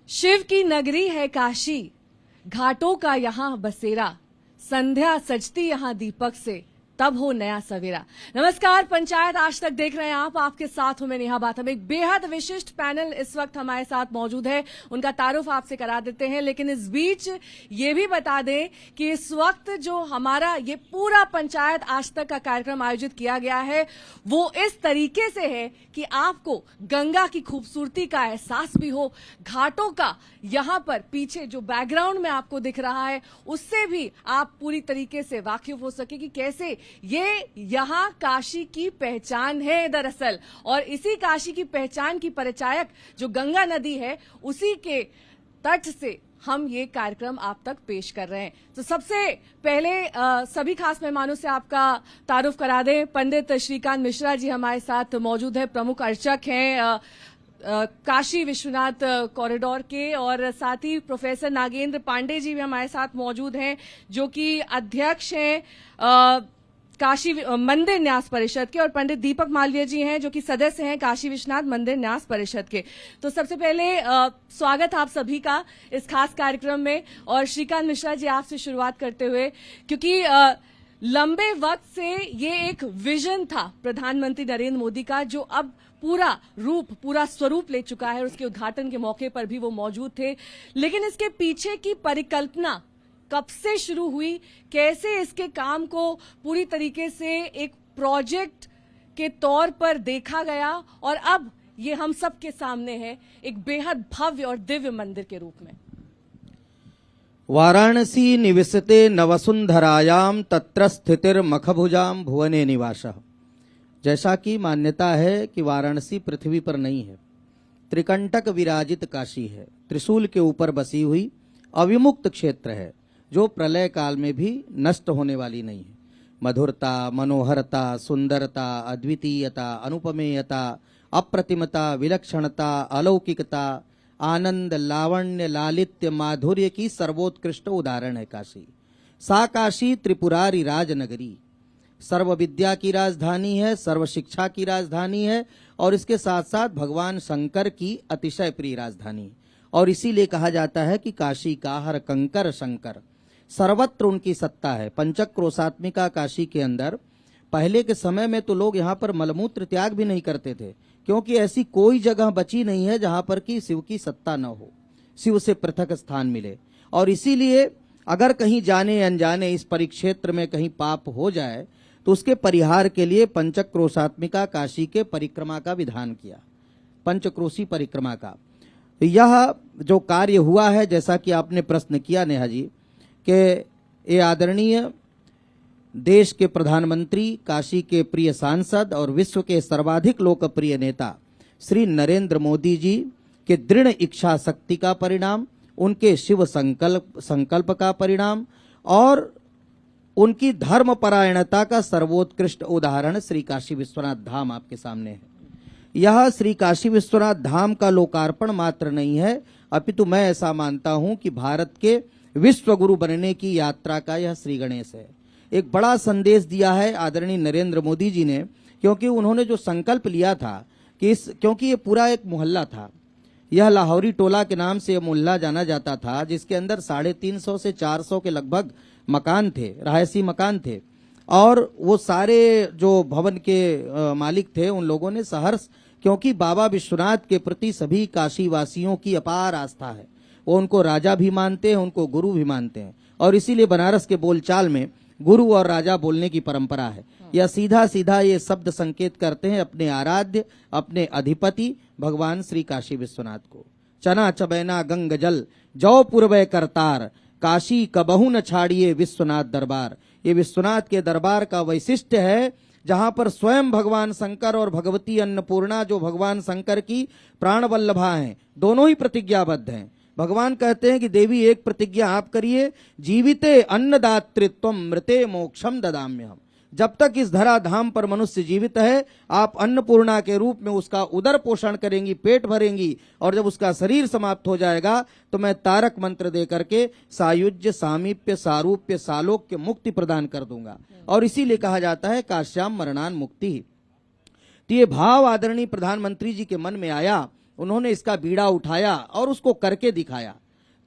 शिव की नगरी है काशी, घाटों का यहाँ बसेरा, संध्या सजती यहाँ दीपक से, तब हो नया सवेरा। नमस्कार, पंचायत आज तक देख रहे हैं आप, आपके साथ हूं मैं नेहा बाथम। एक बेहद विशिष्ट पैनल इस वक्त हमारे साथ मौजूद है, उनका तारुफ आपसे करा देते हैं। लेकिन इस बीच ये भी बता दें कि इस वक्त जो हमारा ये पूरा पंचायत आज तक का कार्यक्रम आयोजित किया गया है वो इस तरीके से है कि आपको गंगा की खूबसूरती का एहसास भी हो, घाटों का यहां पर पीछे जो बैकग्राउंड में आपको दिख रहा है उससे भी आप पूरी तरीके से वाकिफ हो सके कि कैसे ये यहां काशी की पहचान है दरअसल। और इसी काशी की पहचान की परिचायक जो गंगा नदी है उसी के तट से हम ये कार्यक्रम आप तक पेश कर रहे हैं। तो सबसे पहले सभी खास मेहमानों से आपका तारुफ करा दें। पंडित श्रीकांत मिश्रा जी हमारे साथ मौजूद है, प्रमुख अर्चक हैं काशी विश्वनाथ कॉरिडोर के, और साथ ही प्रोफेसर नागेंद्र पांडे जी भी हमारे साथ मौजूद हैं जो कि अध्यक्ष हैं काशी मंदिर न्यास परिषद के, और पंडित दीपक मालवीय जी हैं जो कि सदस्य हैं काशी विश्वनाथ मंदिर न्यास परिषद के। तो सबसे पहले स्वागत आप सभी का इस खास कार्यक्रम में। और श्रीकांत मिश्रा जी आपसे शुरुआत करते हुए, क्योंकि लंबे वक्त से ये एक विजन था प्रधानमंत्री नरेंद्र मोदी का जो अब पूरा स्वरूप ले चुका है, उसके उद्घाटन के मौके पर भी वो मौजूद थे। लेकिन इसके पीछे की परिकल्पना कब से शुरू हुई, कैसे इसके काम को पूरी तरीके से एक प्रोजेक्ट के तौर पर देखा गया, और अब ये हम सब के सामने है एक बेहद भव्य और दिव्य मंदिर के रूप में। वाराणसी निवसते नवसुंधरायाम तत्र स्थितिर्मखभुजाम भुवने निवासः। जैसा कि मान्यता है कि वाराणसी पृथ्वी पर नहीं है, त्रिकंटक विराजित काशी है, त्रिशूल के ऊपर बसी हुई अविमुक्त क्षेत्र है जो प्रलय काल में भी नष्ट होने वाली नहीं है। मधुरता, मनोहरता, सुंदरता, अद्वितीयता, अनुपमेयता, अप्रतिमता, विलक्षणता, अलौकिकता, आनंद, लावण्य, लालित्य, माधुर्य की सर्वोत्कृष्ट उदाहरण है काशी। सा काशी त्रिपुरारी राजनगरी, सर्व विद्या की राजधानी है, सर्व शिक्षा की राजधानी है, और इसके साथ साथ भगवान शंकर की अतिशय प्रिय राजधानी। और इसीलिए कहा जाता है कि काशी का हर कंकर शंकर, सर्वत्र उनकी सत्ता है। पंचक्रोशात्मिका काशी के अंदर पहले के समय में तो लोग यहाँ पर मलमूत्र त्याग भी नहीं करते थे, क्योंकि ऐसी कोई जगह बची नहीं है जहां पर कि शिव की सत्ता न हो, शिव से पृथक स्थान मिले। और इसीलिए अगर कहीं जाने अनजाने इस परिक्षेत्र में कहीं पाप हो जाए तो उसके परिहार के लिए पंचक्रोशात्मिका काशी के परिक्रमा का विधान किया, पंचक्रोशी परिक्रमा का। यह जो कार्य हुआ है, जैसा कि आपने प्रश्न किया नेहा जी, कि ये आदरणीय देश के प्रधानमंत्री, काशी के प्रिय सांसद और विश्व के सर्वाधिक लोकप्रिय नेता श्री नरेंद्र मोदी जी के दृढ़ इच्छा शक्ति का परिणाम, उनके शिव संकल्प का परिणाम, और उनकी धर्मपरायणता का सर्वोत्कृष्ट उदाहरण श्री काशी विश्वनाथ धाम आपके सामने है। यह श्री काशी विश्वनाथ धाम का लोकार्पण मात्र नहीं है, अपितु मैं ऐसा मानता हूं कि भारत के विश्व गुरु बनने की यात्रा का यह श्री गणेश है। एक बड़ा संदेश दिया है आदरणीय नरेंद्र मोदी जी ने, क्योंकि उन्होंने जो संकल्प लिया था कि क्योंकि ये पूरा एक मोहल्ला था, यह लाहौरी टोला के नाम से यह मोहल्ला जाना जाता था, जिसके अंदर 350 से 400 के लगभग मकान थे, रहायशी मकान थे। और वो सारे जो भवन के मालिक थे उन लोगों ने सहर्ष, क्योंकि बाबा विश्वनाथ के प्रति सभी काशी वासियों की अपार आस्था है, वो उनको राजा भी मानते हैं, उनको गुरु भी मानते हैं, और इसीलिए बनारस के बोलचाल में गुरु और राजा बोलने की परंपरा है। यह सीधा सीधा ये शब्द संकेत करते हैं अपने आराध्य, अपने अधिपति भगवान श्री काशी विश्वनाथ को। चना चबैना गंग जल जौ पूर्वय करतार, काशी कबहू न छाड़िए विश्वनाथ दरबार। ये विश्वनाथ के दरबार का वैशिष्ट्य है, जहां पर स्वयं भगवान शंकर और भगवती अन्नपूर्णा, जो भगवान शंकर की प्राण वल्लभा हैं, दोनों ही प्रतिज्ञाबद्ध हैं। भगवान कहते हैं कि देवी एक प्रतिज्ञा आप करिए, जीविते अन्नदातृत्वम मृते मोक्षम ददाम्यहम। जब तक इस धरा धाम पर मनुष्य जीवित है, आप अन्नपूर्णा के रूप में उसका उदर पोषण करेंगी, पेट भरेंगी, और जब उसका शरीर समाप्त हो जाएगा तो मैं तारक मंत्र दे करके सायुज्य, सामीप्य, सारूप्य, सालोक्य, मुक्ति प्रदान कर दूंगा। और इसीलिए कहा जाता है काश्याम मरणान मुक्ति। तो ये भाव आदरणीय प्रधानमंत्री जी के मन में आया उन्होंने इसका बीड़ा उठाया और उसको करके दिखाया।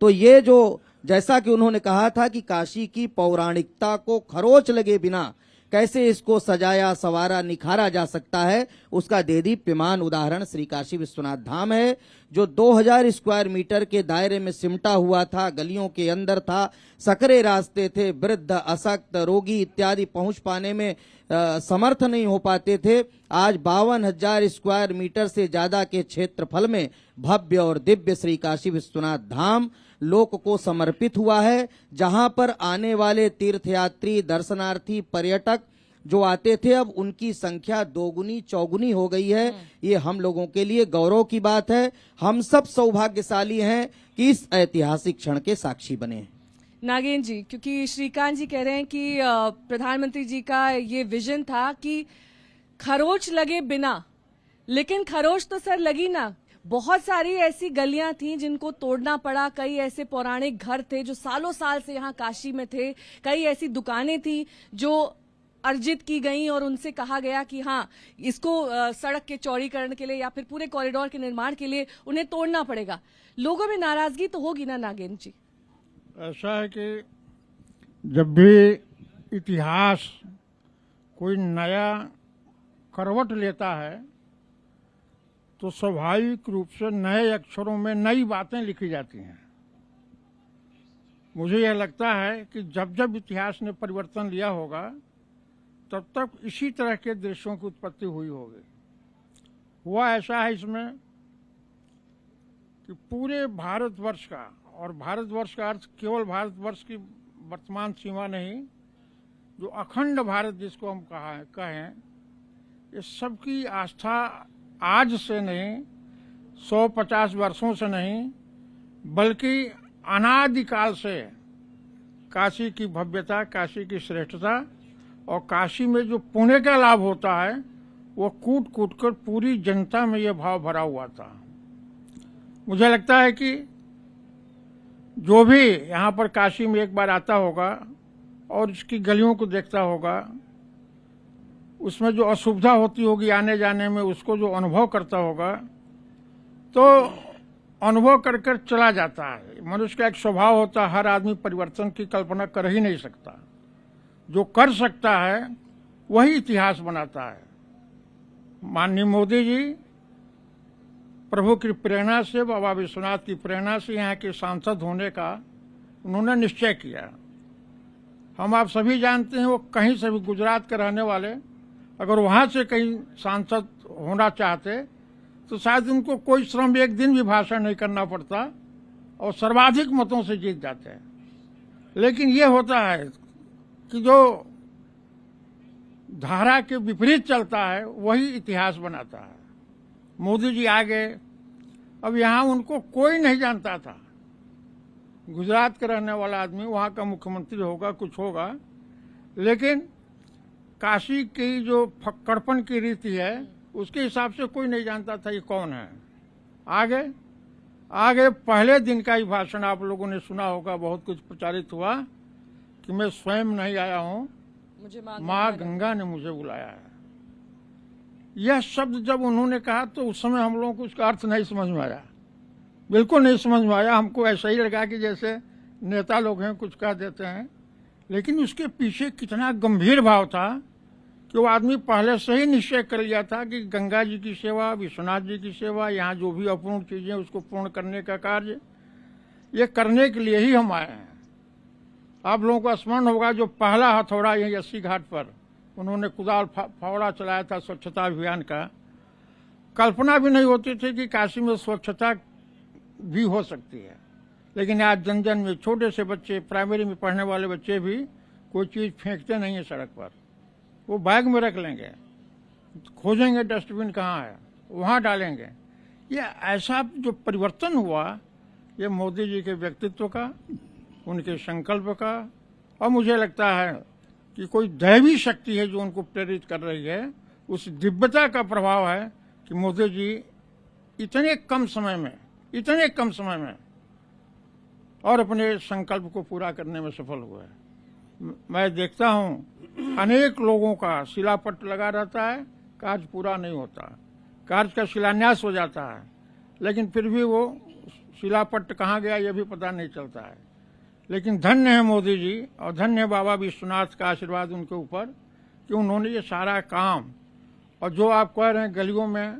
तो ये जो जैसा कि उन्होंने कहा था कि काशी की पौराणिकता को खरोच लगे बिना कैसे इसको सजाया संवारा निखारा जा सकता है, उसका देदीप्यमान उदाहरण श्री काशी विश्वनाथ धाम है, जो 2000 स्क्वायर मीटर के दायरे में सिमटा हुआ था, गलियों के अंदर था, सकरे रास्ते थे, वृद्ध अशक्त रोगी इत्यादि पहुंच पाने में समर्थ नहीं हो पाते थे। आज 52,000 स्क्वायर मीटर से ज्यादा के क्षेत्रफल में भव्य और दिव्य श्री काशी विश्वनाथ धाम लोक को समर्पित हुआ है, जहां पर आने वाले तीर्थयात्री दर्शनार्थी पर्यटक जो आते थे अब उनकी संख्या दोगुनी चौगुनी हो गई है। ये हम लोगों के लिए गौरव की बात है। हम सब सौभाग्यशाली हैं कि इस ऐतिहासिक क्षण के साक्षी बने हैं। नागेंद्र जी, क्योंकि श्रीकांत जी कह रहे हैं कि प्रधानमंत्री जी का ये विजन था कि खरोच लगे बिना, लेकिन खरोच तो सर लगी ना। बहुत सारी ऐसी गलियां थी जिनको तोड़ना पड़ा, कई ऐसे पौराणिक घर थे जो सालों साल से यहाँ काशी में थे, कई ऐसी दुकानें थी जो अर्जित की गई और उनसे कहा गया कि हाँ इसको सड़क के चौड़ीकरण के लिए या फिर पूरे कॉरिडोर के निर्माण के लिए उन्हें तोड़ना पड़ेगा। लोगों में नाराजगी तो होगी ना नागेंद्र जी? ऐसा है कि जब भी इतिहास कोई नया करवट लेता है तो स्वाभाविक रूप से नए अक्षरों में नई बातें लिखी जाती हैं। मुझे यह लगता है कि जब जब इतिहास ने परिवर्तन लिया होगा तब तक इसी तरह के दृश्यों की उत्पत्ति हुई होगी। हुआ ऐसा है इसमें कि पूरे भारतवर्ष का, और भारतवर्ष का अर्थ केवल भारतवर्ष की वर्तमान सीमा नहीं, जो अखंड भारत जिसको हम कहें, ये सबकी आस्था आज से नहीं, 150 वर्षों से नहीं, बल्कि अनादिकाल से काशी की भव्यता, काशी की श्रेष्ठता और काशी में जो पुण्य का लाभ होता है वो कूट कूट कर पूरी जनता में ये भाव भरा हुआ था। मुझे लगता है कि जो भी यहाँ पर काशी में एक बार आता होगा और इसकी गलियों को देखता होगा, उसमें जो असुविधा होती होगी आने जाने में, उसको जो अनुभव करता होगा तो अनुभव कर कर चला जाता है। मनुष्य का एक स्वभाव होता है, हर आदमी परिवर्तन की कल्पना कर ही नहीं सकता। जो कर सकता है वही इतिहास बनाता है। माननीय मोदी जी प्रभु की प्रेरणा से, बाबा विश्वनाथ की प्रेरणा से यहाँ के सांसद होने का उन्होंने निश्चय किया। हम आप सभी जानते हैं वो कहीं से भी, गुजरात के रहने वाले अगर वहां से कहीं सांसद होना चाहते तो शायद उनको कोई श्रम, एक दिन भी भाषण नहीं करना पड़ता और सर्वाधिक मतों से जीत जाते हैं। लेकिन ये होता है कि जो धारा के विपरीत चलता है वही इतिहास बनाता है। मोदी जी आ गए, अब यहाँ उनको कोई नहीं जानता था। गुजरात का रहने वाला आदमी वहाँ का मुख्यमंत्री होगा, कुछ होगा, लेकिन काशी की जो फक्कड़पन की रीति है उसके हिसाब से कोई नहीं जानता था ये कौन है। आगे पहले दिन का ही भाषण आप लोगों ने सुना होगा, बहुत कुछ प्रचारित हुआ कि मैं स्वयं नहीं आया हूँ, मुझे माँ गंगा ने मुझे बुलाया है। यह शब्द जब उन्होंने कहा तो उस समय हम लोगों को उसका अर्थ नहीं समझ में आया, बिल्कुल नहीं समझ में आया। हमको ऐसा ही लगा कि जैसे नेता लोग हैं कुछ कह देते हैं, लेकिन उसके पीछे कितना गंभीर भाव था कि वो आदमी पहले से ही निश्चय कर लिया था कि गंगा जी की सेवा, विश्वनाथ जी की सेवा, यहाँ जो भी अपूर्ण चीजें उसको पूर्ण करने का कार्य, ये करने के लिए ही हम आए हैं। आप लोगों को स्मरण होगा जो पहला हथौड़ा यही 80 घाट पर उन्होंने कुदाल फावड़ा चलाया था स्वच्छता अभियान का, कल्पना भी नहीं होती थी कि काशी में स्वच्छता भी हो सकती है। लेकिन आज जन जन में छोटे से बच्चे, प्राइमरी में पढ़ने वाले बच्चे भी कोई चीज फेंकते नहीं है सड़क पर, वो बैग में रख लेंगे, खोजेंगे डस्टबिन कहाँ है, वहाँ डालेंगे। ये ऐसा जो परिवर्तन हुआ ये मोदी जी के व्यक्तित्व का, उनके संकल्प का, और मुझे लगता है कि कोई दैवी शक्ति है जो उनको प्रेरित कर रही है। उस दिव्यता का प्रभाव है कि मोदी जी इतने कम समय में और अपने संकल्प को पूरा करने में सफल हुए। मैं देखता हूँ अनेक लोगों का शिलापट लगा रहता है, कार्य पूरा नहीं होता, कार्य का शिलान्यास हो जाता है, लेकिन फिर भी वो शिलापट्ट कहाँ गया ये भी पता नहीं चलता है। लेकिन धन्य है मोदी जी और धन्य है बाबा विश्वनाथ का आशीर्वाद उनके ऊपर कि उन्होंने ये सारा काम, और जो आप कह रहे हैं गलियों में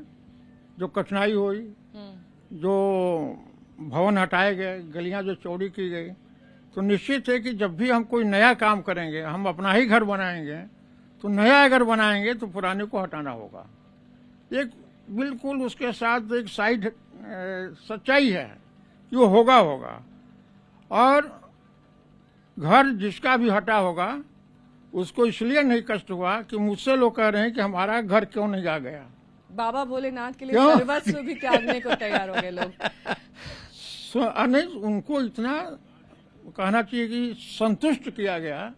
जो कठिनाई हुई, जो भवन हटाए गए, गलियां जो चौड़ी की गई, तो निश्चित है कि जब भी हम कोई नया काम करेंगे, हम अपना ही घर बनाएंगे, तो नया अगर बनाएंगे तो पुराने को हटाना होगा। एक बिल्कुल उसके साथ एक साइड सच्चाई है कि वो होगा। और घर जिसका भी हटा होगा उसको इसलिए नहीं कष्ट हुआ कि मुझसे लोग कह रहे हैं कि हमारा घर क्यों नहीं आ गया। बाबा भोलेनाथ के लिए क्यों? सर्वस्व भी त्यागने को तैयार हो गए लोग। नहीं, उनको इतना कहना चाहिए कि संतुष्ट किया गया,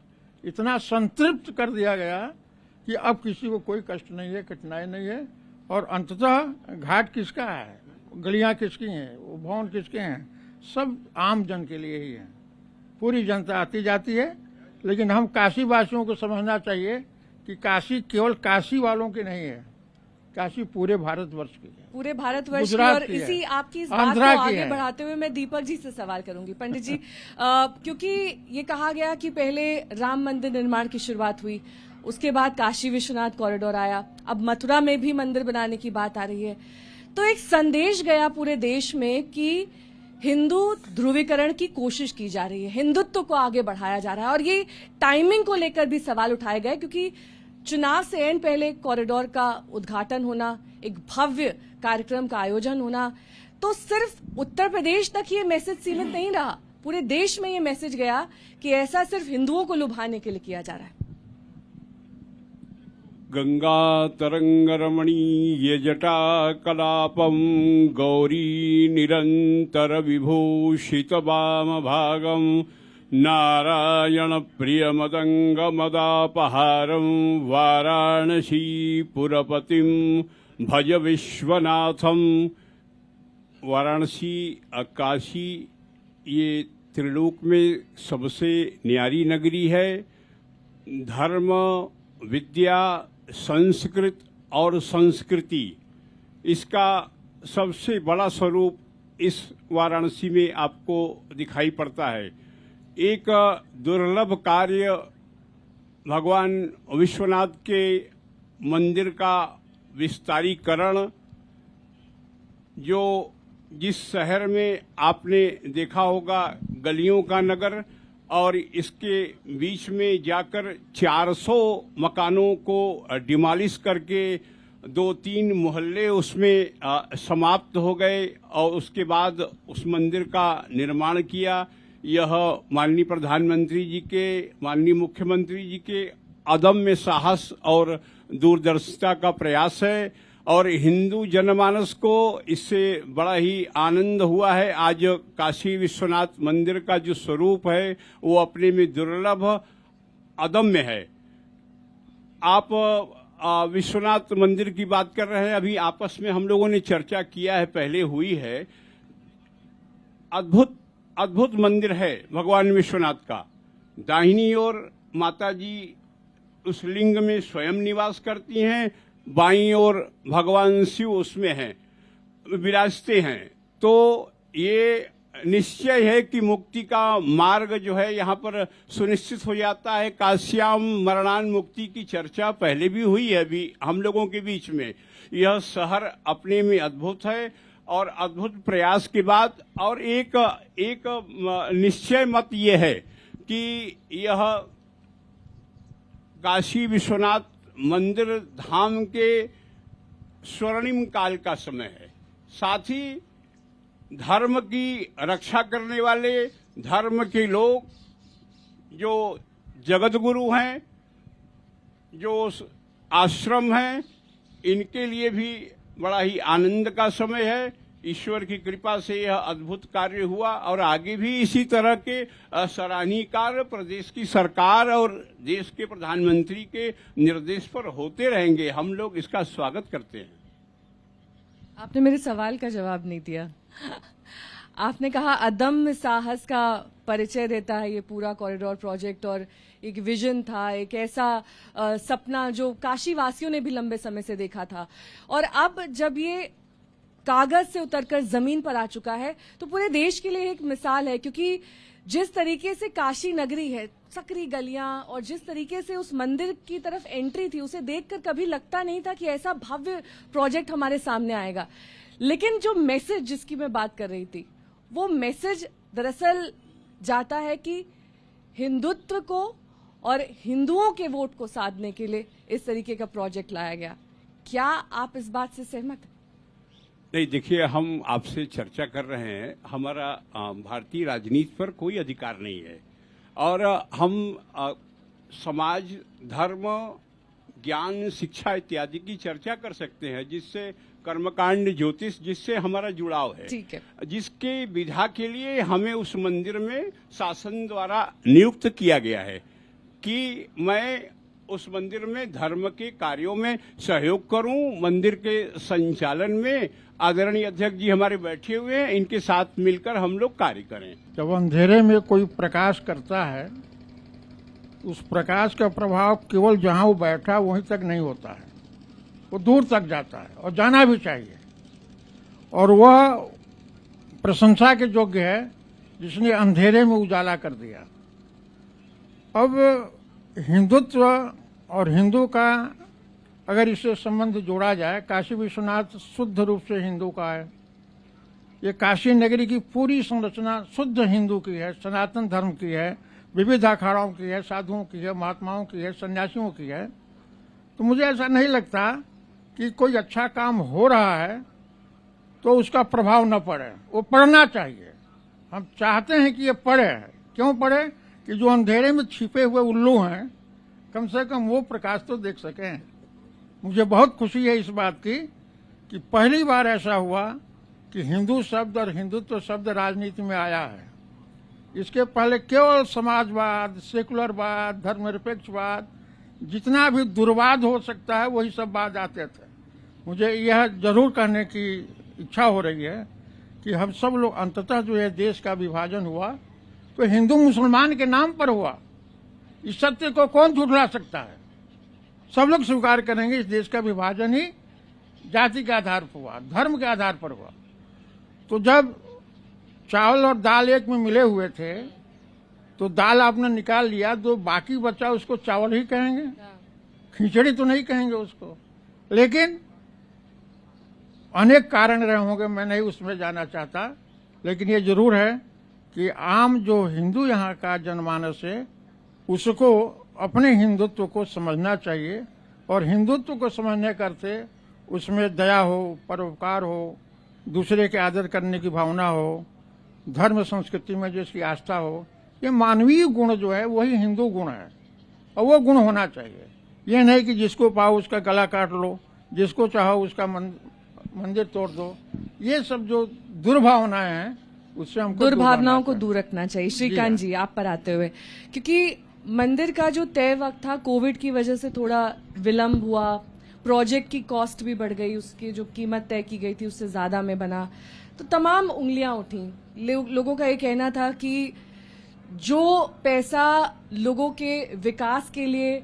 इतना संतृप्त कर दिया गया कि अब किसी को कोई कष्ट नहीं है, कठिनाई नहीं है। और अंततः घाट किसका है, गलियां किसकी हैं, वो भवन किसके हैं, सब आम जन के लिए ही है। पूरी जनता आती जाती है, लेकिन हम काशी वासियों को समझना चाहिए कि काशी केवल काशी वालों की नहीं है, काशी पूरे भारतवर्ष की है, पूरे भारतवर्ष की। गुजरात और की है, इसी आपकी इस बात आंध्रा को की आगे है। बढ़ाते हुए मैं दीपक जी से सवाल करूंगी। पंडित जी, क्योंकि ये कहा गया कि पहले राम मंदिर निर्माण की शुरुआत हुई, उसके बाद काशी विश्वनाथ कॉरिडोर आया, अब मथुरा में भी मंदिर बनाने की बात आ रही है, तो एक संदेश गया पूरे देश में कि हिंदू ध्रुवीकरण की कोशिश की जा रही है, हिंदुत्व को आगे बढ़ाया जा रहा है। और ये टाइमिंग को लेकर भी सवाल उठाए गए, क्योंकि चुनाव से एंड पहले कॉरिडोर का उद्घाटन होना, एक भव्य कार्यक्रम का आयोजन होना, तो सिर्फ उत्तर प्रदेश तक ये मैसेज सीमित नहीं रहा, पूरे देश में ये मैसेज गया कि ऐसा सिर्फ हिंदुओं को लुभाने के लिए किया जा रहा है। गंगा तरंग रमणीय जटा कलापम गौरी निरंतर विभूषित वाम भागम नारायण प्रिय मदंग मदापहारम वाराणसी पुरपतिम भज विश्वनाथम। वाराणसी काशी ये त्रिलोक में सबसे न्यारी नगरी है। धर्म, विद्या, संस्कृत और संस्कृति, इसका सबसे बड़ा स्वरूप इस वाराणसी में आपको दिखाई पड़ता है। एक दुर्लभ कार्य भगवान विश्वनाथ के मंदिर का विस्तारीकरण, जो जिस शहर में आपने देखा होगा गलियों का नगर, और इसके बीच में जाकर 400 मकानों को डिमोलिश करके 2-3 मोहल्ले उसमें समाप्त हो गए और उसके बाद उस मंदिर का निर्माण किया। यह माननीय प्रधानमंत्री जी के, माननीय मुख्यमंत्री जी के अदम्य साहस और दूरदर्शिता का प्रयास है, और हिंदू जनमानस को इससे बड़ा ही आनंद हुआ है। आज काशी विश्वनाथ मंदिर का जो स्वरूप है वो अपने में दुर्लभ, अदम्य है। आप विश्वनाथ मंदिर की बात कर रहे हैं, अभी आपस में हम लोगों ने चर्चा किया है, पहले हुई है। अद्भुत अद्भुत मंदिर है भगवान विश्वनाथ का। दाहिनी ओर माता जी उस लिंग में स्वयं निवास करती हैं, बाईं ओर भगवान शिव उसमें हैं, विराजते हैं। तो ये निश्चय है कि मुक्ति का मार्ग जो है यहाँ पर सुनिश्चित हो जाता है। काश्याम मरणान मुक्ति की चर्चा पहले भी हुई है अभी हम लोगों के बीच में। यह शहर अपने में अद्भुत है, और अद्भुत प्रयास के बाद और एक निश्चय मत ये है कि यह काशी विश्वनाथ मंदिर धाम के स्वर्णिम काल का समय है। साथ ही धर्म की रक्षा करने वाले, धर्म के लोग जो जगत गुरु हैं, जो आश्रम हैं, इनके लिए भी बड़ा ही आनंद का समय है। ईश्वर की कृपा से यह अद्भुत कार्य हुआ, और आगे भी इसी तरह के सराहनीय कार्य प्रदेश की सरकार और देश के प्रधानमंत्री के निर्देश पर होते रहेंगे। हम लोग इसका स्वागत करते हैं। आपने मेरे सवाल का जवाब नहीं दिया। आपने कहा अदम्य साहस का परिचय देता है ये पूरा कॉरिडोर प्रोजेक्ट, और एक विजन था, एक ऐसा सपना जो काशी वासियों ने भी लंबे समय से देखा था। और अब जब ये कागज से उतरकर जमीन पर आ चुका है, तो पूरे देश के लिए एक मिसाल है। क्योंकि जिस तरीके से काशी नगरी है, सकरी गलियां, और जिस तरीके से उस मंदिर की तरफ एंट्री थी, उसे देखकर कभी लगता नहीं था कि ऐसा भव्य प्रोजेक्ट हमारे सामने आएगा। लेकिन जो मैसेज जिसकी मैं बात कर रही थी, वो मैसेज दरअसल जाता है कि हिंदुत्व को और हिंदुओं के वोट को साधने के लिए इस तरीके का प्रोजेक्ट लाया गया। क्या आप इस बात से सहमत हैं? नहीं, देखिए, हम आपसे चर्चा कर रहे हैं। हमारा भारतीय राजनीति पर कोई अधिकार नहीं है, और हम समाज, धर्म, ज्ञान, शिक्षा इत्यादि की चर्चा कर सकते हैं, जिससे कर्मकांड, ज्योतिष, जिससे हमारा जुड़ाव है। ठीक है। जिसके विधा के लिए हमें उस मंदिर में शासन द्वारा नियुक्त किया गया है कि मैं उस मंदिर में धर्म के कार्यों में सहयोग करूं। मंदिर के संचालन में आदरणीय अध्यक्ष जी हमारे बैठे हुए हैं, इनके साथ मिलकर हम लोग कार्य करें। जब अंधेरे में कोई प्रकाश करता है, उस प्रकाश का प्रभाव केवल जहां वो बैठा वहीं तक नहीं होता है, वो दूर तक जाता है, और जाना भी चाहिए। और वह प्रशंसा के योग्य है जिसने अंधेरे में उजाला कर दिया। अब हिंदुत्व और हिंदू का अगर इससे संबंध जोड़ा जाए, काशी विश्वनाथ शुद्ध रूप से हिंदू का है। ये काशी नगरी की पूरी संरचना शुद्ध हिंदू की है, सनातन धर्म की है, विविध अखाड़ों की है, साधुओं की है, महात्माओं की है, सन्यासियों की है। तो मुझे ऐसा नहीं लगता कि कोई अच्छा काम हो रहा है तो उसका प्रभाव न पड़े। वो पढ़ना चाहिए। हम चाहते हैं कि ये पढ़े। क्यों पढ़े? कि जो अंधेरे में छिपे हुए उल्लू हैं, कम से कम वो प्रकाश तो देख सकें। मुझे बहुत खुशी है इस बात की कि पहली बार ऐसा हुआ कि हिंदू शब्द और हिंदुत्व शब्द राजनीति में आया है। इसके पहले केवल समाजवाद, सेकुलरवाद, धर्मनिरपेक्षवाद, जितना भी दुर्वाद हो सकता है वही सब बात आते थे। मुझे यह जरूर कहने की इच्छा हो रही है कि हम सब लोग अंततः जो है देश का विभाजन हुआ तो हिंदू मुसलमान के नाम पर हुआ। इस सत्य को कौन झुठला सकता है? सब लोग स्वीकार करेंगे इस देश का विभाजन ही जाति के आधार पर हुआ, धर्म के आधार पर हुआ। तो जब चावल और दाल एक में मिले हुए थे तो दाल आपने निकाल लिया, तो बाकी बचा उसको चावल ही कहेंगे, खिचड़ी तो नहीं कहेंगे उसको। लेकिन अनेक कारण रहे होंगे, मैं नहीं उसमें जाना चाहता। लेकिन ये जरूर है कि आम जो हिंदू यहाँ का जनमानस है उसको अपने हिंदुत्व को समझना चाहिए, और हिंदुत्व को समझने करते उसमें दया हो, परोपकार हो, दूसरे के आदर करने की भावना हो, धर्म संस्कृति में जिसकी आस्था हो, ये मानवीय गुण जो है वही हिंदू गुण है, और वो गुण होना चाहिए। ये नहीं कि जिसको पाओ उसका गला काट लो, जिसको चाहो उसका मंदिर तोड़ दो। ये सब जो दुर्भावनाएं हैं उससे हमको दुर्भावनाओं को दूर रखना चाहिए। श्रीकांत जी, आप पर आते हुए, क्योंकि मंदिर का जो तय वक्त था कोविड की वजह से थोड़ा विलंब हुआ, प्रोजेक्ट की कॉस्ट भी बढ़ गई, उसकी जो कीमत तय की गई थी उससे ज्यादा में बना, तो तमाम उंगलियां उठी। लोगों का ये कहना था कि जो पैसा लोगों के विकास के लिए,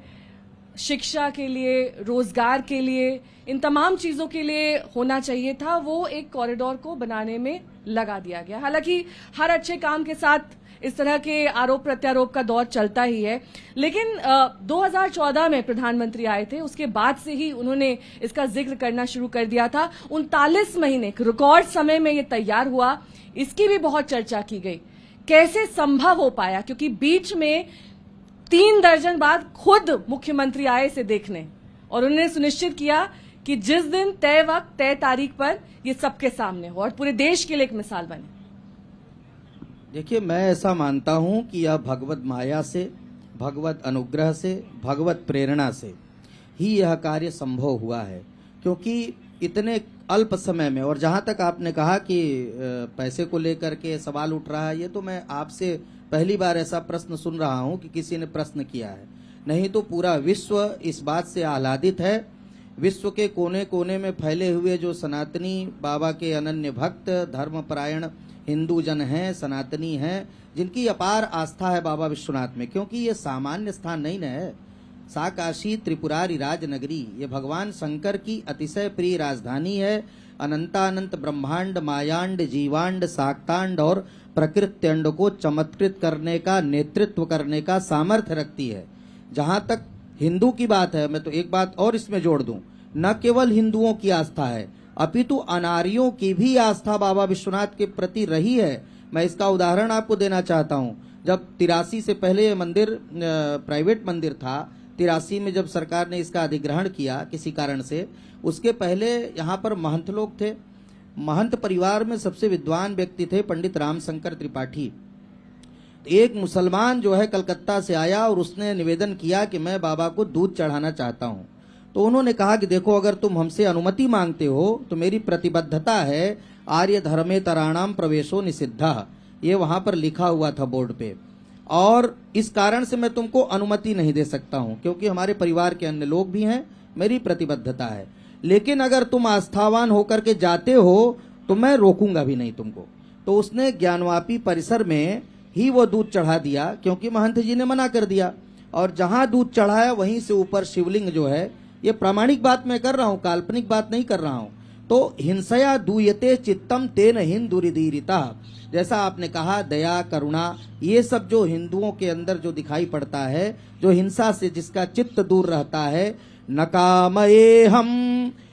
शिक्षा के लिए, रोजगार के लिए, इन तमाम चीजों के लिए होना चाहिए था, वो एक कॉरिडोर को बनाने में लगा दिया गया। हालांकि हर अच्छे काम के साथ इस तरह के आरोप प्रत्यारोप का दौर चलता ही है, लेकिन 2014 में प्रधानमंत्री आए थे, उसके बाद से ही उन्होंने इसका जिक्र करना शुरू कर दिया था। 39 महीने रिकॉर्ड समय में ये तैयार हुआ, इसकी भी बहुत चर्चा की गई। कैसे संभव हो पाया? क्योंकि बीच में 3 दर्जन बाद खुद मुख्यमंत्री आए इसे देखने, और उन्होंने सुनिश्चित किया कि जिस दिन तय वक्त, तय तारीख पर ये सबके सामने हो और पूरे देश के लिए एक मिसाल बने। देखिए, मैं ऐसा मानता हूं कि यह भगवत माया से, भगवत अनुग्रह से, भगवत प्रेरणा से ही यह कार्य संभव हुआ है। क्योंकि इतने अल्प समय में, और जहां तक आपने कहा कि पैसे को लेकर के सवाल उठ रहा है, ये तो मैं आपसे पहली बार ऐसा प्रश्न सुन रहा हूं कि किसी ने प्रश्न किया है। नहीं तो पूरा विश्व इस बात से आह्लादित है। विश्व के कोने कोने में फैले हुए जो सनातनी बाबा के अनन्य भक्त, धर्मपरायण हिंदू जन हैं, सनातनी हैं, जिनकी अपार आस्था है बाबा विश्वनाथ में। क्योंकि ये सामान्य स्थान नहीं न है। सा काशी त्रिपुरारी राज नगरी, ये भगवान शंकर की अतिशय प्रिय राजधानी है। अनंतानंत ब्रह्मांड, मायांड, जीवांड, शाक्तांड और प्रकृत्यंड को चमत्कृत करने का, नेतृत्व करने का सामर्थ्य रखती है। जहां तक हिंदू की बात है, मैं तो एक बात और इसमें जोड़ दूं, न केवल हिंदुओं की आस्था है अपितु अनार्यों की भी आस्था बाबा विश्वनाथ के प्रति रही है। मैं इसका उदाहरण आपको देना चाहता हूं। जब 83 से पहले ये मंदिर प्राइवेट मंदिर था, 83 में जब सरकार ने इसका अधिग्रहण किया किसी कारण से, उसके पहले यहाँ पर महंत लोग थे। महंत परिवार में सबसे विद्वान व्यक्ति थे पंडित रामशंकर त्रिपाठी। एक मुसलमान जो है कलकत्ता से आया और उसने निवेदन किया कि मैं बाबा को दूध चढ़ाना चाहता हूं। तो उन्होंने कहा कि देखो, अगर तुम हमसे अनुमति मांगते हो तो मेरी प्रतिबद्धता है, आर्य धर्मेतराणाम प्रवेशो निषिद्धः, ये वहां पर लिखा हुआ था बोर्ड पे, और इस कारण से मैं तुमको अनुमति नहीं दे सकता हूं, क्योंकि हमारे परिवार के अन्य लोग भी हैं, मेरी प्रतिबद्धता है। लेकिन अगर तुम आस्थावान होकर के जाते हो तो मैं रोकूंगा भी नहीं तुमको। तो उसने ज्ञानवापी परिसर में ही वो दूध चढ़ा दिया, क्योंकि महंत जी ने मना कर दिया। और जहां दूध चढ़ाया वहीं से ऊपर शिवलिंग जो है, ये प्रामाणिक बात मैं कर रहा हूं, काल्पनिक बात नहीं कर रहा हूं। तो हिंसया दूयते चित्तम तेन हिंदुरिदीरिता, जैसा आपने कहा, दया, करुणा, ये सब जो हिंदुओं के अंदर जो दिखाई पड़ता है, जो हिंसा से जिसका चित्त दूर रहता है, नकामयेहम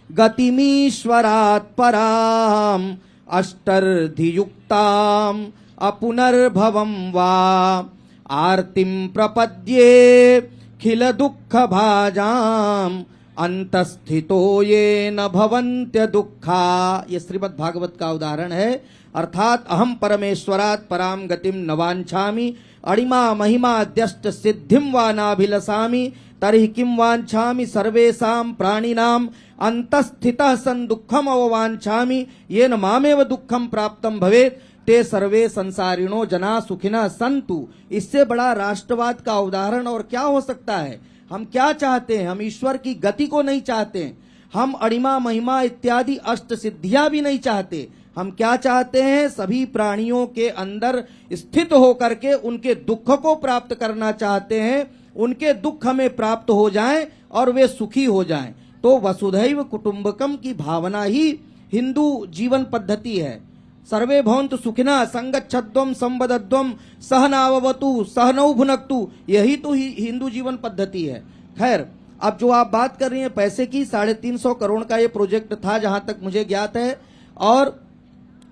गतिमीश्वरात् पराम अष्टर्धियुक्ताम अपुनर्भवम वा आर्तिम प्रपद्ये खिल दुःख भाजाम अंतस्थितो ये न भवन्त्य दुःखा। ये श्रीमद् भागवत का उदाहरण है। अर्थात अहम परमेश्वरात् पराम गतिम न वाञ्छामि अणिमा महिमा द्यष्ट सिद्धिम वा नाभिलसामि तर्हि किम वाञ्छामि सर्वेषां प्राणिनां अंतस्थितः सन दुःखम अववाञ्छामि येन मामेव दुःखम प्राप्तम भवेत् ते सर्वे संसारिणो जना सुखिनः सन्तु। इससे बड़ा राष्ट्रवाद का उदाहरण और क्या हो सकता है। हम क्या चाहते हैं? हम ईश्वर की गति को नहीं चाहते, हम अणिमा महिमा इत्यादि अष्ट सिद्धियां भी नहीं चाहते। हम क्या चाहते हैं? सभी प्राणियों के अंदर स्थित होकर के उनके दुख को प्राप्त करना चाहते हैं, उनके दुख हमें प्राप्त हो जाएं और वे सुखी हो जाएं। तो वसुधैव कुटुंबकम की भावना ही हिंदू जीवन पद्धति है। सर्वे भवन्तु सुखिनः संगच्छध्वं संवदध्वं सहनाववतु सहनौ भुनक्तु, यही तो हिंदू जीवन पद्धति है। खैर, अब जो आप बात कर रही हैं पैसे की, 350 करोड़ का ये प्रोजेक्ट था जहां तक मुझे ज्ञात है, और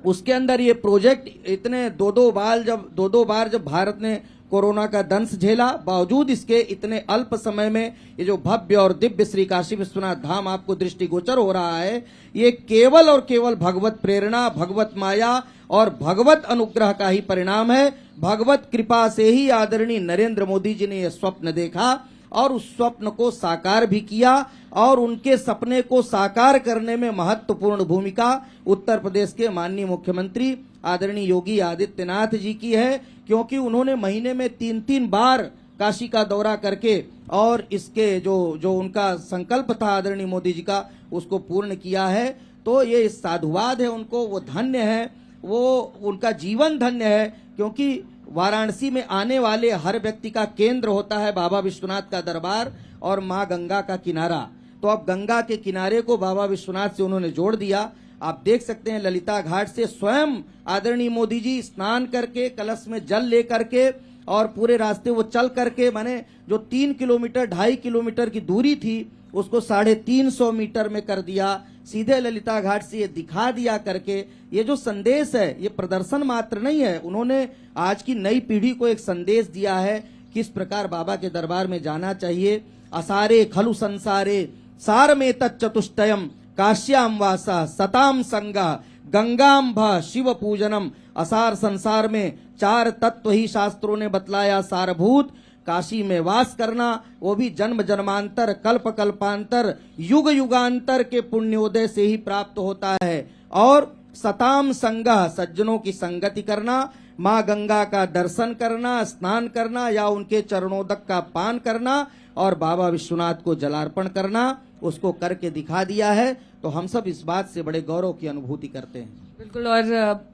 उसके अंदर ये प्रोजेक्ट इतने दो दो बार जब भारत ने कोरोना का दंश झेला, बावजूद इसके इतने अल्प समय में ये जो भव्य और दिव्य श्री काशी विश्वनाथ धाम आपको दृष्टिगोचर हो रहा है, ये केवल और केवल भगवत प्रेरणा, भगवत माया और भगवत अनुग्रह का ही परिणाम है। भगवत कृपा से ही आदरणीय नरेंद्र मोदी जी ने यह स्वप्न देखा और उस स्वप्न को साकार भी किया, और उनके सपने को साकार करने में महत्वपूर्ण भूमिका उत्तर प्रदेश के माननीय मुख्यमंत्री आदरणीय योगी आदित्यनाथ जी की है, क्योंकि उन्होंने महीने में 3-3 बार काशी का दौरा करके और इसके जो उनका संकल्प था आदरणीय मोदी जी का, उसको पूर्ण किया है। तो ये साधुवाद है उनको, वो धन्य है, वो उनका जीवन धन्य है, क्योंकि वाराणसी में आने वाले हर व्यक्ति का केंद्र होता है बाबा विश्वनाथ का दरबार और माँ गंगा का किनारा। तो अब गंगा के किनारे को बाबा विश्वनाथ से उन्होंने जोड़ दिया। आप देख सकते हैं ललिता घाट से स्वयं आदरणीय मोदी जी स्नान करके, कलश में जल लेकर के, और पूरे रास्ते वो चल करके, माने जो 3 किलोमीटर 2.5 किलोमीटर की दूरी थी उसको 350 मीटर में कर दिया। सीधे ललिता घाट से ये दिखा दिया करके, ये जो संदेश है ये प्रदर्शन मात्र नहीं है, उन्होंने आज की नई पीढ़ी को एक संदेश दिया है किस प्रकार बाबा के दरबार में जाना चाहिए। असारे खलु संसारे सारमेतत् चतुष्टयम काश्याम वासा सताम संगा गंगाम भ शिव पूजनम। असार संसार में 4 तत्व ही शास्त्रों ने बतलाया सारभूत। काशी में वास करना, वो भी जन्म जन्मांतर, कल्प कल्पांतर, युग युगांतर के पुण्योदय से ही प्राप्त होता है। और सताम संगह, सज्जनों की संगति करना, माँ गंगा का दर्शन करना, स्नान करना या उनके चरणोदक का पान करना, और बाबा विश्वनाथ को जलार्पण करना, उसको करके दिखा दिया है। तो हम सब इस बात से बड़े गौरव की अनुभूति करते हैं। बिल्कुल। और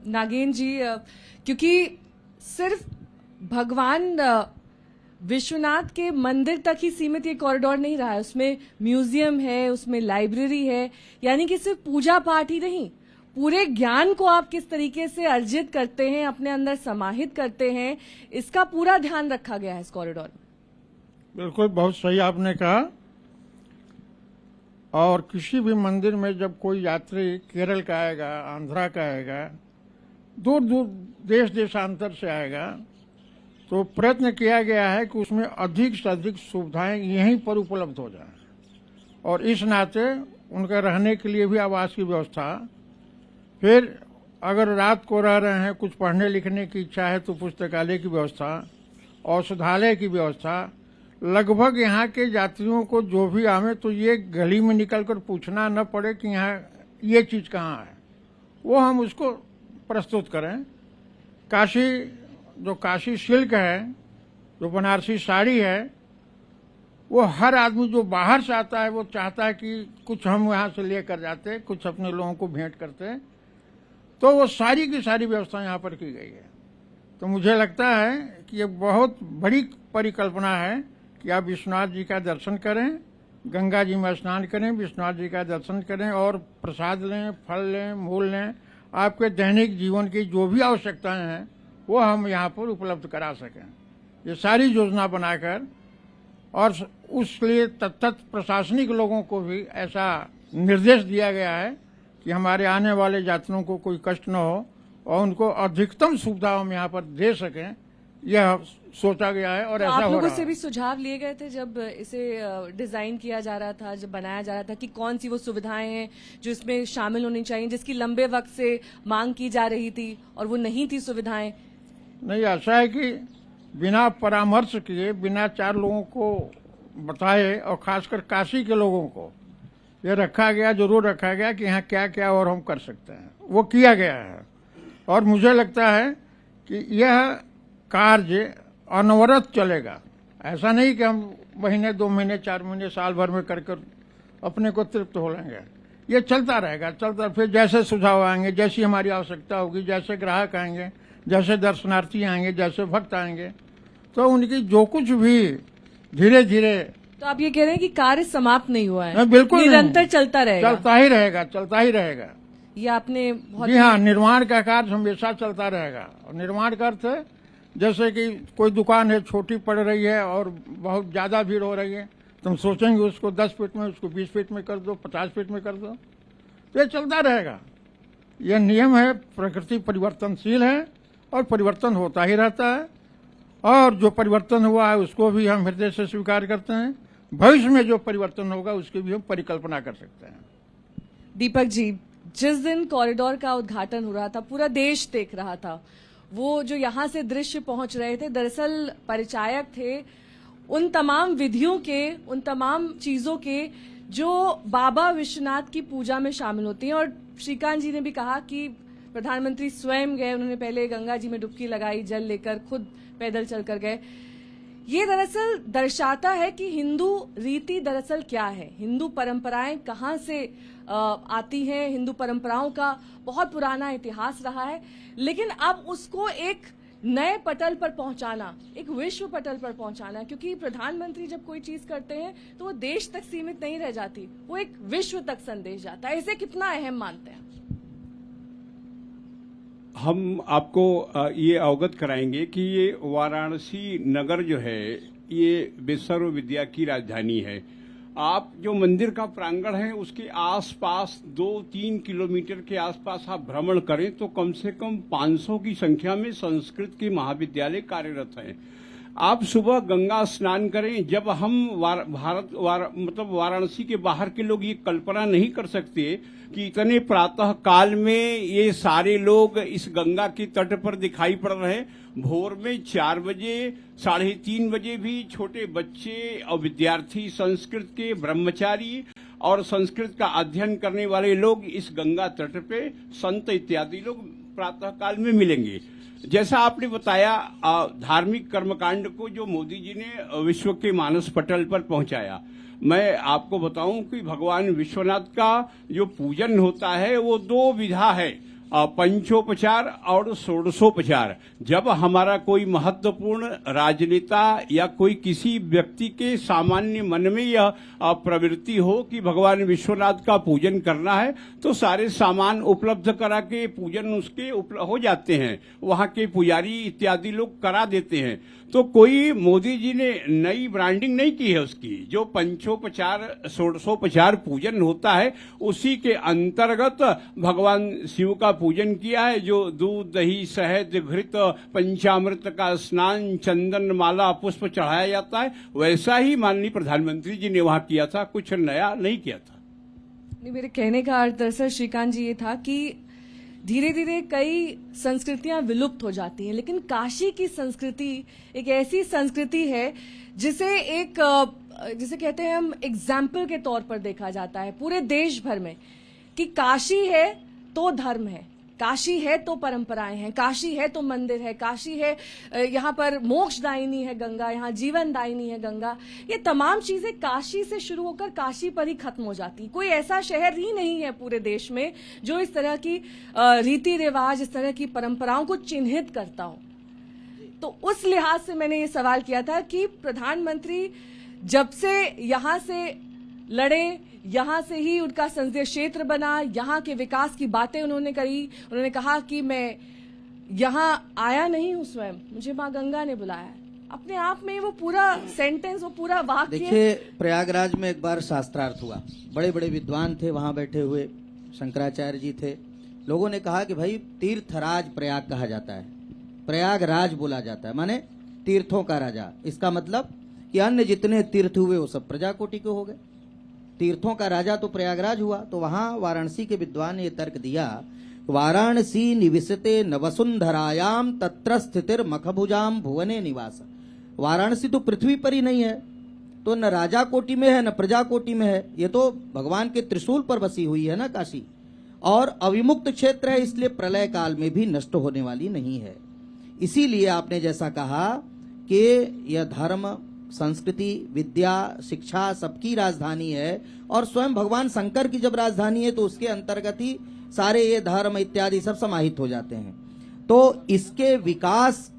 नागेन जी, क्योंकि सिर्फ भगवान विश्वनाथ के मंदिर तक ही सीमित ये कॉरिडोर नहीं रहा है, उसमें म्यूजियम है, उसमें लाइब्रेरी है, यानी कि सिर्फ पूजा पाठ ही नहीं, पूरे ज्ञान को आप किस तरीके से अर्जित करते हैं, अपने अंदर समाहित करते हैं, इसका पूरा ध्यान रखा गया है इस कॉरिडोर में। बिल्कुल, बहुत सही आपने कहा। और किसी भी मंदिर में जब कोई यात्री केरल का आएगा, आंध्रा का आएगा, दूर दूर देश देशांतर से आएगा, तो प्रयत्न किया गया है कि उसमें अधिक से अधिक सुविधाएं यहीं पर उपलब्ध हो जाएं। और इस नाते उनका रहने के लिए भी आवास की व्यवस्था, फिर अगर रात को रह रहे हैं, कुछ पढ़ने लिखने की इच्छा है तो पुस्तकालय की व्यवस्था, औषधालय की व्यवस्था। लगभग यहाँ के यात्रियों को जो भी आवे तो ये गली में निकलकर पूछना न पड़े कि यहाँ ये चीज़ कहाँ है, वो हम उसको प्रस्तुत करें। जो काशी सिल्क है, जो बनारसी साड़ी है, वो हर आदमी जो बाहर से आता है वो चाहता है कि कुछ हम यहाँ से लेकर जाते, कुछ अपने लोगों को भेंट करते, तो वो सारी की सारी व्यवस्था यहाँ पर की गई है। तो मुझे लगता है कि ये बहुत बड़ी परिकल्पना है कि आप विश्वनाथ जी का दर्शन करें, गंगा जी में स्नान करें, विश्वनाथ जी का दर्शन करें और प्रसाद लें, फल लें, मूल लें। आपके दैनिक जीवन की जो भी आवश्यकताएं हैं वो हम यहाँ पर उपलब्ध करा सकें, ये सारी योजना बनाकर। और उसके लिए तत्त प्रशासनिक लोगों को भी ऐसा निर्देश दिया गया है कि हमारे आने वाले यात्रियों को कोई कष्ट न हो और उनको अधिकतम सुविधा हम यहाँ पर दे सकें, यह सोचा गया है। और तो ऐसा आप हो लोगों रहा से है। भी सुझाव लिए गए थे जब इसे डिजाइन किया जा रहा था, जब बनाया जा रहा था, कि कौन सी वो सुविधाएं हैं जो इसमें शामिल होनी चाहिए, जिसकी लंबे वक्त से मांग की जा रही थी और वो नहीं थी सुविधाएं? नहीं, ऐसा है कि बिना परामर्श किए, बिना चार लोगों को बताए और खासकर काशी के लोगों को ये रखा गया, जरूर रखा गया कि यहाँ क्या क्या और हम कर सकते हैं, वो किया गया है। और मुझे लगता है कि यह कार्य अनवरत चलेगा। ऐसा नहीं कि हम महीने, 2 महीने, 4 महीने, साल भर में कर अपने को तृप्त हो लेंगे। ये चलता रहेगा, चलता। फिर जैसे सुझाव आएंगे, जैसी हमारी आवश्यकता होगी, जैसे ग्राहक आएंगे, जैसे दर्शनार्थी आएंगे, जैसे भक्त आएंगे, तो उनकी जो कुछ भी धीरे धीरे। तो आप ये कह रहे हैं कि कार्य समाप्त नहीं हुआ है? नहीं, बिल्कुल निरंतर नहीं। चलता रहेगा, चलता ही रहेगा, चलता ही रहेगा। ये आपने बहुत जी हाँ, निर्माण का कार्य हमेशा चलता रहेगा। और निर्माण का अर्थ है, जैसे कि कोई दुकान है, छोटी पड़ रही है और बहुत ज्यादा भीड़ हो रही है, तुम सोचेंगे उसको 10 फीट में, उसको 20 फीट में कर दो, 50 फीट में कर दो, तो ये चलता रहेगा। यह नियम है, प्रकृति परिवर्तनशील है और परिवर्तन होता ही रहता है। और जो परिवर्तन हुआ है उसको भी हम हृदय से स्वीकार करते हैं। भविष्य में जो परिवर्तन होगा उसकी भी हम परिकल्पना कर सकते हैं। दीपक जी, जिस दिन कॉरिडोर का उद्घाटन हो रहा था, पूरा देश देख रहा था, वो जो यहाँ से दृश्य पहुंच रहे थे, दरअसल परिचायक थे उन तमाम विधियों के, उन तमाम चीजों के जो बाबा विश्वनाथ की पूजा में शामिल होती हैं। और श्रीकांत जी ने भी कहा कि प्रधानमंत्री स्वयं गए, उन्होंने पहले गंगा जी में डुबकी लगाई, जल लेकर खुद पैदल चलकर गए। ये दरअसल दर्शाता है कि हिंदू रीति दरअसल क्या है, हिंदू परंपराएं कहाँ से आती हैं। हिंदू परंपराओं का बहुत पुराना इतिहास रहा है, लेकिन अब उसको एक नए पटल पर पहुंचाना, एक विश्व पटल पर पहुंचाना, क्योंकि प्रधानमंत्री जब कोई चीज करते हैं तो वो देश तक सीमित नहीं रह जाती, वो एक विश्व तक संदेश जाता है। इसे कितना अहम मानते हैं? हम आपको ये अवगत कराएंगे कि ये वाराणसी नगर जो है ये विश्व विद्या की राजधानी है। आप जो मंदिर का प्रांगण है उसके आसपास 2-3 किलोमीटर के आसपास आप भ्रमण करें तो कम से कम 500 की संख्या में संस्कृत के महाविद्यालय कार्यरत हैं। आप सुबह गंगा स्नान करें। जब हम मतलब वाराणसी के बाहर के लोग ये कल्पना नहीं कर सकते कि इतने प्रातः काल में ये सारे लोग इस गंगा के तट पर दिखाई पड़ रहे हैं। भोर में 4 बजे, 3:30 बजे भी छोटे बच्चे और विद्यार्थी, संस्कृत के ब्रह्मचारी और संस्कृत का अध्ययन करने वाले लोग इस गंगा तट पे, संत इत्यादि लोग प्रातः काल में मिलेंगे। जैसा आपने बताया, धार्मिक कर्मकांड को जो मोदी जी ने विश्व के मानस पटल पर पहुंचाया, मैं आपको बताऊं कि भगवान विश्वनाथ का जो पूजन होता है वो 2 विधा है। पंचोपचार और षोडशोपचार। जब हमारा कोई महत्वपूर्ण राजनेता या कोई किसी व्यक्ति के सामान्य मन में यह प्रवृत्ति हो कि भगवान विश्वनाथ का पूजन करना है, तो सारे सामान उपलब्ध करा के पूजन उसके हो जाते हैं, वहां के पुजारी इत्यादि लोग करा देते हैं। तो कोई मोदी जी ने नई ब्रांडिंग नहीं की है उसकी। जो पंचोपचार षोडशोपचार पूजन होता है उसी के अंतर्गत भगवान शिव का पूजन किया है। जो दूध दही शहद घृत पंचामृत का स्नान चंदन माला पुष्प चढ़ाया जाता है, वैसा ही माननीय प्रधानमंत्री जी ने वहां किया था, कुछ नया नहीं किया था। नहीं, मेरे कहने का अर्थ दरअसल श्रीकांत जी ये था कि धीरे धीरे कई संस्कृतियां विलुप्त हो जाती हैं, लेकिन काशी की संस्कृति एक ऐसी संस्कृति है जिसे जिसे कहते हैं हम एग्जाम्पल के तौर पर देखा जाता है पूरे देश भर में कि काशी है तो धर्म है, काशी है तो परंपराएं हैं, काशी है तो मंदिर है, काशी है यहाँ पर मोक्षदायिनी है गंगा, यहाँ जीवनदायिनी है गंगा। ये तमाम चीजें काशी से शुरू होकर काशी पर ही खत्म हो जाती। कोई ऐसा शहर ही नहीं है पूरे देश में जो इस तरह की रीति रिवाज, इस तरह की परंपराओं को चिन्हित करता हो। तो उस लिहाज से मैंने ये सवाल किया था कि प्रधानमंत्री जब से यहाँ से लड़े, यहाँ से ही उनका संसदीय क्षेत्र बना, यहाँ के विकास की बातें उन्होंने करी। उन्होंने कहा कि मैं यहाँ आया नहीं हूँ स्वयं, मुझे माँ गंगा ने बुलाया। अपने आप में वो पूरा सेंटेंस, वो पूरा वाक्य। देखिए, प्रयागराज में एक बार शास्त्रार्थ हुआ, बड़े बड़े विद्वान थे वहां बैठे हुए, शंकराचार्य जी थे। लोगों ने कहा कि भाई तीर्थराज प्रयाग कहा जाता है, प्रयागराज बोला जाता है, माने तीर्थों का राजा। इसका मतलब कि अन्य जितने तीर्थ हुए वो सब प्रजाकोटि के हो गए, तीर्थों का राजा तो प्रयागराज हुआ। तो वहां वाराणसी के विद्वान ने यह तर्क दिया, वाराणसी निविशते नवसुंधरायाम तत्र स्थितिर मखभुजाम भुवने निवास। वाराणसी तो पृथ्वी पर ही नहीं है, तो न राजा कोटि में है न प्रजा कोटि में है, ये तो भगवान के त्रिशूल पर बसी हुई है ना काशी, और अविमुक्त क्षेत्र है, इसलिए प्रलय काल में भी नष्ट होने वाली नहीं है। इसीलिए आपने जैसा कहा कि यह धर्म संस्कृति विद्या शिक्षा सबकी राजधानी है, और स्वयं भगवान शंकर की जब राजधानी है तो उसके अंतर्गत ही सारे ये धर्म इत्यादि सब समाहित हो जाते हैं। तो इसके विकास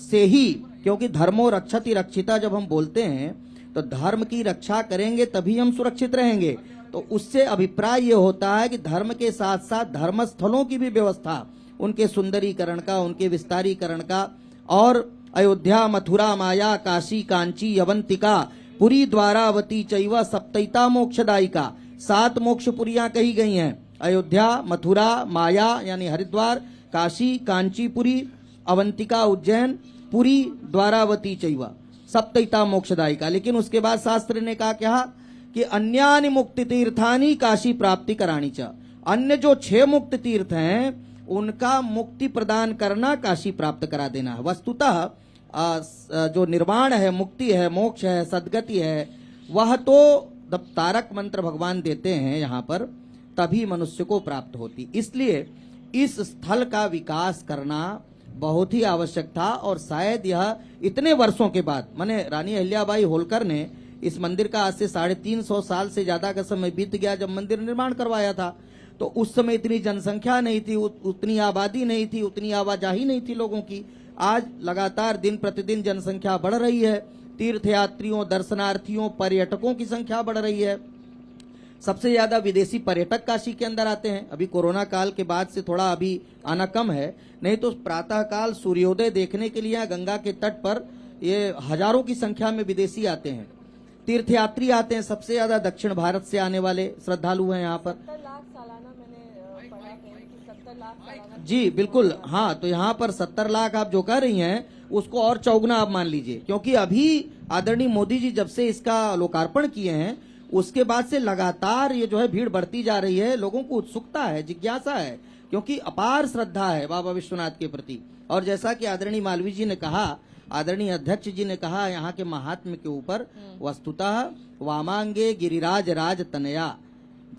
से ही, क्योंकि धर्मो रक्षति रक्षिता जब हम बोलते हैं तो धर्म की रक्षा करेंगे तभी हम सुरक्षित रहेंगे। तो उससे अभिप्राय ये होता है कि धर्म के साथ साथ धर्म स्थलों की भी व्यवस्था, उनके सुंदरीकरण का, उनके विस्तारीकरण का, और अयोध्या मथुरा माया काशी कांची यवंतिका पुरी द्वारावती चैव सप्तैता मोक्षदायिका। 7 मोक्षपुरियां कही गई हैं, अयोध्या मथुरा माया यानी हरिद्वार, काशी कांचीपुरी अवंतिका उज्जैन, पुरी द्वारावती चैव सप्तैता मोक्षदायिका। लेकिन उसके बाद शास्त्र ने कहा क्या कि अन्यानि मुक्ति तीर्थानि काशी प्राप्ति कराणी च। अन्य जो 6 मुक्त तीर्थ हैं उनका मुक्ति प्रदान करना, काशी प्राप्त करा देना है। वस्तुतः जो निर्वाण है, मुक्ति है, मोक्ष है, सद्गति है, वह तो जब तारक मंत्र भगवान देते हैं यहाँ पर तभी मनुष्य को प्राप्त होती। इसलिए इस स्थल का विकास करना बहुत ही आवश्यक था, और शायद यह इतने वर्षों के बाद, माने रानी अहिल्याबाई होलकर ने इस मंदिर का आज से 350 साल से ज्यादा का समय बीत गया जब मंदिर निर्माण करवाया था। तो उस समय इतनी जनसंख्या नहीं थी, उतनी आबादी नहीं थी, उतनी आवाजाही नहीं थी लोगों की। आज लगातार दिन प्रतिदिन जनसंख्या बढ़ रही है, तीर्थयात्रियों, दर्शनार्थियों, पर्यटकों की संख्या बढ़ रही है। सबसे ज्यादा विदेशी पर्यटक काशी के अंदर आते हैं। अभी कोरोना काल के बाद से थोड़ा अभी आना कम है, नहीं तो प्रातः काल सूर्योदय देखने के लिए गंगा के तट पर ये हजारों की संख्या में विदेशी आते हैं, तीर्थयात्री आते हैं। सबसे ज्यादा दक्षिण भारत से आने वाले श्रद्धालु हैं यहाँ पर। जी बिल्कुल, हाँ, तो यहाँ पर 70 लाख आप जो कह रही हैं उसको और चौगुना आप मान लीजिए, क्योंकि अभी आदरणीय मोदी जी जब से इसका लोकार्पण किए हैं उसके बाद से लगातार ये जो है भीड़ बढ़ती जा रही है। लोगों को उत्सुकता है, जिज्ञासा है, क्योंकि अपार श्रद्धा है बाबा विश्वनाथ के प्रति। और जैसा कि आदरणीय मालवीय जी ने कहा, आदरणीय अध्यक्ष जी ने कहा, यहाँ के महात्म्य के ऊपर वस्तुतः वामांगे गिरिराज राज तनया,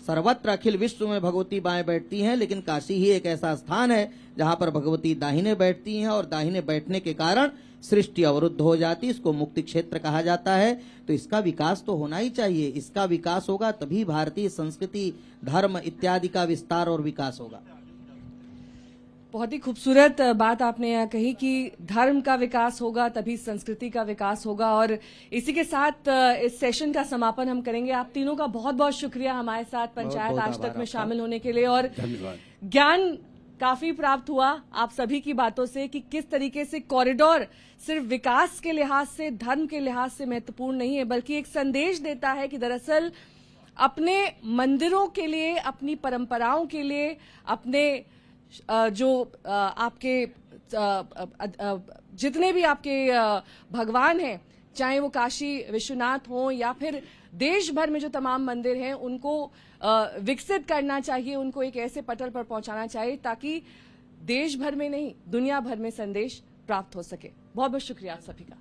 सर्वत्र अखिल विश्व में भगवती बाएं बैठती हैं, लेकिन काशी ही एक ऐसा स्थान है जहां पर भगवती दाहिने बैठती हैं, और दाहिने बैठने के कारण सृष्टि अवरुद्ध हो जाती, इसको मुक्ति क्षेत्र कहा जाता है। तो इसका विकास तो होना ही चाहिए, इसका विकास होगा तभी भारतीय संस्कृति धर्म इत्यादि का विस्तार और विकास होगा। बहुत ही खूबसूरत बात आपने यहाँ कही कि धर्म का विकास होगा तभी संस्कृति का विकास होगा, और इसी के साथ इस सेशन का समापन हम करेंगे। आप तीनों का बहुत बहुत शुक्रिया हमारे साथ पंचायत बहुत आज तक आभार में आपका। शामिल होने के लिए, और धन्यवाद। ज्ञान काफी प्राप्त हुआ आप सभी की बातों से कि किस तरीके से कॉरिडोर सिर्फ विकास के लिहाज से, धर्म के लिहाज से महत्वपूर्ण नहीं है, बल्कि एक संदेश देता है कि दरअसल अपने मंदिरों के लिए, अपनी परंपराओं के लिए, अपने जो आपके जितने भी आपके भगवान हैं, चाहे वो काशी विश्वनाथ हो या फिर देश भर में जो तमाम मंदिर हैं, उनको विकसित करना चाहिए, उनको एक ऐसे पटल पर पहुंचाना चाहिए ताकि देश भर में नहीं दुनिया भर में संदेश प्राप्त हो सके। बहुत बहुत शुक्रिया आप सभी का।